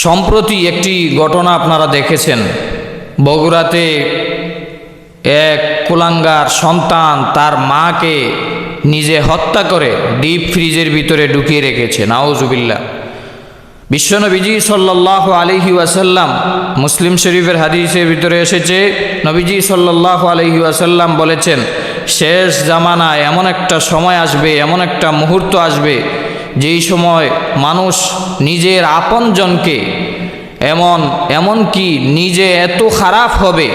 সম্প্রতি একটি ঘটনা আপনারা দেখেছেন। বগুড়াতে এক কুলাঙ্গার সন্তান তার মাকে নিজে হত্যা করে ডিপ ফ্রিজের ভিতরে ঢুকিয়ে রেখেছে। নাউজুবিল্লাহ। বিশ্বনবীজি সাল্লাল্লাহু আলাইহি ওয়াসাল্লাম, মুসলিম শরীফের হাদিসের ভিতরে এসেছে, নবীজি সাল্লাল্লাহু আলাইহি ওয়াসাল্লাম বলেছেন, শেষ জামানায় এমন একটা সময় আসবে, এমন একটা মুহূর্ত আসবে, যেই সময় মানুষ নিজের আপনজনকে এমনকি নিজে এত খারাপ হবে,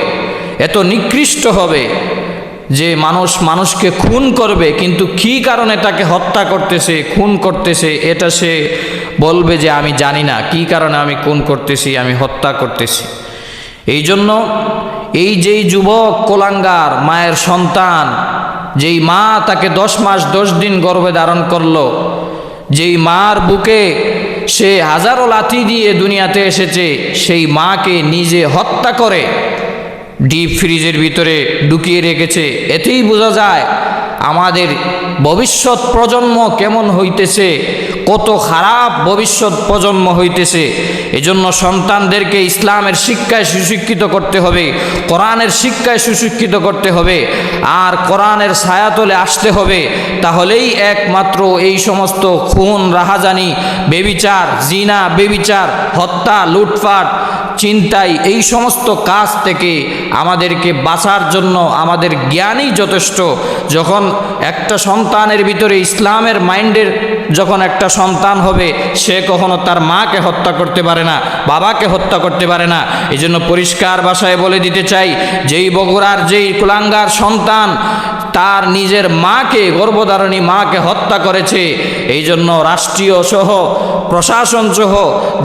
এত নিকৃষ্ট হবে যে মানুষকে খুন করবে, কিন্তু কী কারণে তাকে হত্যা করতেছে, খুন করতেছে, এটা সে বলবে যে আমি জানি না কী কারণে আমি খুন করতেছি, আমি হত্যা করতেছি। এই জন্য যেই যুবক কুলাঙ্গার মায়ের সন্তান, যেই মা তাকে 10 মাস 10 দিন গর্ভে ধারণ করলো, যেই মার বুকে সে হাজারো লাথি দিয়ে দুনিয়াতে এসেছে, সেই মাকে নিজে হত্যা করে ডিপ ফ্রিজের ভিতরে ঢুকিয়ে রেখেছে। এতেই বোঝা যায় আমাদের ভবিষ্যৎ প্রজন্ম কেমন হইতেছে, কত খারাপ ভবিষ্যৎ প্রজন্ম হইতেছে। এজন্য সন্তানদেরকে ইসলামের শিক্ষায় সুশিক্ষিত করতে হবে, কোরআনের শিক্ষায় সুশিক্ষিত করতে হবে, আর কোরআনের ছায়াতলে আসতে হবে। তাহলেই একমাত্র এই সমস্ত খুন, রাহাজানি, বেবিচার, জিনা, বেবিচার, হত্যা, লুটপাট, চিন্তাই, এই সমস্ত কাজ থেকে আমাদেরকে বাঁচার জন্য আমাদের জ্ঞানই যথেষ্ট। যখন একটা সন্তানের ভিতরে ইসলামের মাইন্ডের যখন একটা সন্তান হবে, সে কখনো তার মাকে হত্যা করতে পারে না, বাবাকে হত্যা করতে পারে না। এই জন্য পরিষ্কার ভাষায় বলে দিতে চাই, যেই বগুড়ার যেই কুলাঙ্গার সন্তান তার নিজের মাকে, গর্ভধারণী মাকে হত্যা করেছে, এই জন্য রাষ্ট্রীয় সহ প্রশাসন সহ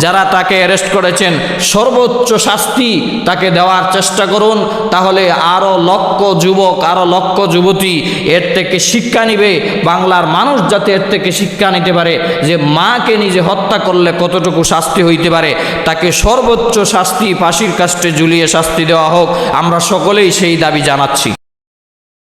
যারা তাকে অ্যারেস্ট করেছেন, সর্বোচ্চ শাস্তি তাকে দেওয়ার চেষ্টা করুন। তাহলে আরও লক্ষ যুবক, আরও লক্ষ যুবতী এর থেকে শিক্ষা নিবে। বাংলার মানুষ যাতে এর থেকে শিক্ষা নিতে পারে যে মাকে নিজে হত্যা করলে কতটুকু শাস্তি হইতে পারে, তাকে সর্বোচ্চ শাস্তি, ফাঁসির কাস্টে ঝুলিয়ে শাস্তি দেওয়া হোক। আমরা সকলেই সেই দাবি জানাচ্ছি।